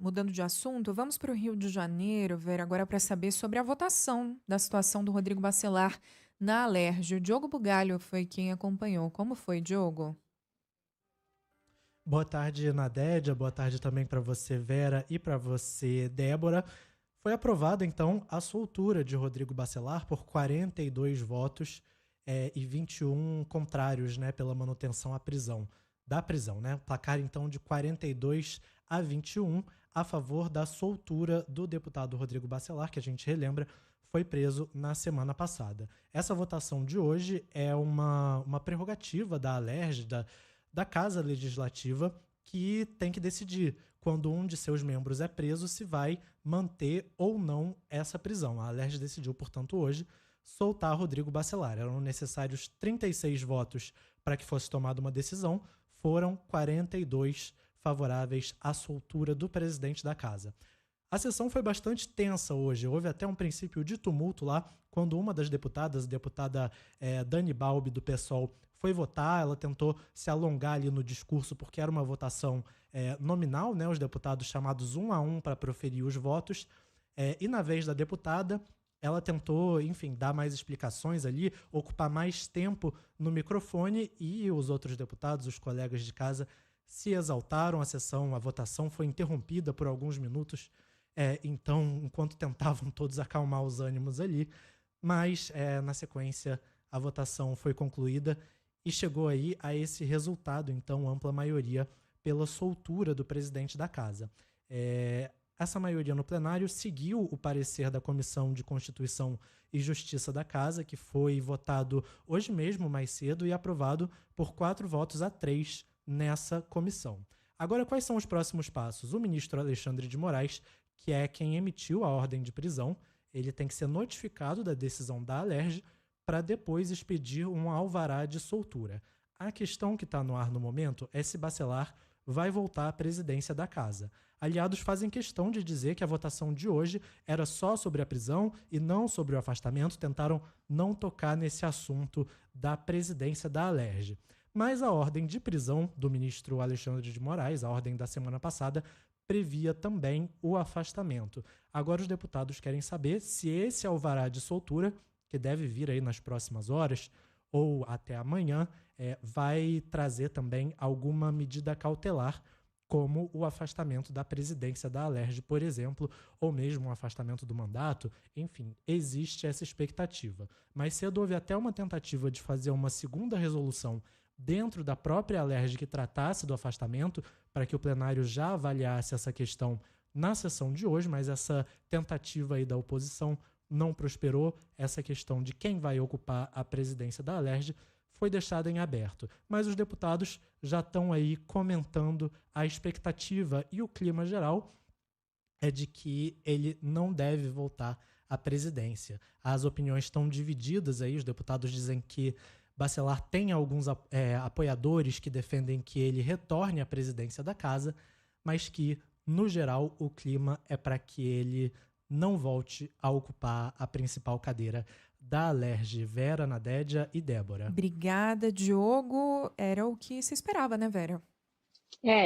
Mudando de assunto, vamos para o Rio de Janeiro, Vera, agora para saber sobre a votação da situação do Rodrigo Bacelar na Alerj. O Diogo Bugalho foi quem acompanhou. Como foi, Diogo? Boa tarde, Nadédia. Boa tarde também para você, Vera, e para você, Débora. Foi aprovada, então, a soltura de Rodrigo Bacelar por 42 votos e 21 contrários, né, pela manutenção da prisão, né? Placar, então, de 42-21 a favor da soltura do deputado Rodrigo Bacelar, que a gente relembra, foi preso na semana passada. Essa votação de hoje é uma prerrogativa da Alerj, da Casa Legislativa, que tem que decidir, quando um de seus membros é preso, se vai manter ou não essa prisão. A Alerj decidiu, portanto, hoje, soltar Rodrigo Bacelar. Eram necessários 36 votos para que fosse tomada uma decisão, foram 42 favoráveis à soltura do presidente da casa. A sessão foi bastante tensa hoje. Houve até um princípio de tumulto lá, quando uma das deputadas, a deputada Dani Balbi, do PSOL, foi votar. Ela tentou se alongar ali no discurso, porque era uma votação nominal, né? Os deputados chamados um a um para proferir os votos. E na vez da deputada, ela tentou, enfim, dar mais explicações ali, ocupar mais tempo no microfone, e os outros deputados, os colegas de casa, se exaltaram. A votação foi interrompida por alguns minutos, então, enquanto tentavam todos acalmar os ânimos ali, mas na sequência a votação foi concluída e chegou aí a esse resultado, então, ampla maioria pela soltura do presidente da casa. Essa maioria no plenário seguiu o parecer da Comissão de Constituição e Justiça da Casa, que foi votado hoje mesmo, mais cedo, e aprovado por 4 votos a 3 nessa comissão. Agora, quais são os próximos passos? O ministro Alexandre de Moraes, que é quem emitiu a ordem de prisão, ele tem que ser notificado da decisão da Alerj para depois expedir um alvará de soltura. A questão que está no ar no momento é se Bacelar vai voltar à presidência da casa. Aliados fazem questão de dizer que a votação de hoje era só sobre a prisão e não sobre o afastamento, tentaram não tocar nesse assunto da presidência da Alerj. Mas a ordem de prisão do ministro Alexandre de Moraes, a ordem da semana passada, previa também o afastamento. Agora os deputados querem saber se esse alvará de soltura, que deve vir aí nas próximas horas ou até amanhã, vai trazer também alguma medida cautelar, como o afastamento da presidência da Alerj, por exemplo, ou mesmo o afastamento do mandato. Enfim, existe essa expectativa. Mais cedo houve até uma tentativa de fazer uma segunda resolução dentro da própria Alerj que tratasse do afastamento, para que o plenário já avaliasse essa questão na sessão de hoje, mas essa tentativa aí da oposição não prosperou. Essa questão de quem vai ocupar a presidência da Alerj foi deixada em aberto. Mas os deputados já estão aí comentando a expectativa, e o clima geral é de que ele não deve voltar à presidência. As opiniões estão divididas aí. Os deputados dizem que Bacelar tem alguns apoiadores que defendem que ele retorne à presidência da casa, mas que, no geral, o clima é para que ele não volte a ocupar a principal cadeira da Alerj. Vera, Nadédia e Débora. Obrigada, Diogo. Era o que se esperava, né, Vera?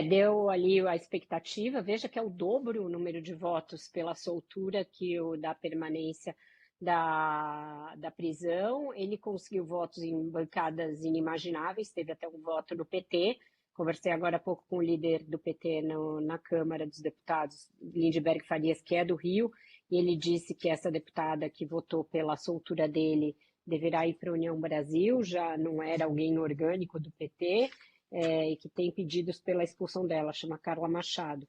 Deu ali a expectativa. Veja que é o dobro o número de votos pela soltura que o da permanência da prisão. Ele conseguiu votos em bancadas inimagináveis, teve até um voto no PT. Conversei agora há pouco com o líder do PT na Câmara dos Deputados, Lindbergh Farias, que é do Rio, e ele disse que essa deputada que votou pela soltura dele deverá ir para a União Brasil, já não era alguém orgânico do PT, e que tem pedidos pela expulsão dela, chama Carla Machado.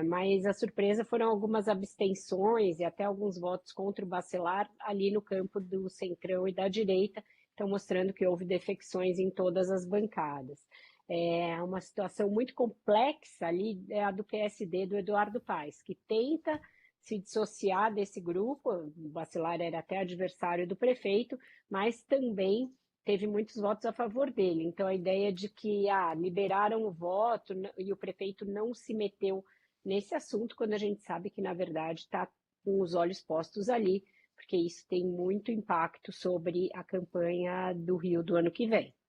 Mas a surpresa foram algumas abstenções e até alguns votos contra o Bacelar ali no campo do centrão e da direita, estão mostrando que houve defecções em todas as bancadas. É uma situação muito complexa ali, é a do PSD, do Eduardo Paes, que tenta se dissociar desse grupo. O Bacelar era até adversário do prefeito, mas também teve muitos votos a favor dele. Então, a ideia de que liberaram o voto e o prefeito não se meteu nesse assunto, quando a gente sabe que, na verdade, está com os olhos postos ali, porque isso tem muito impacto sobre a campanha do Rio do ano que vem.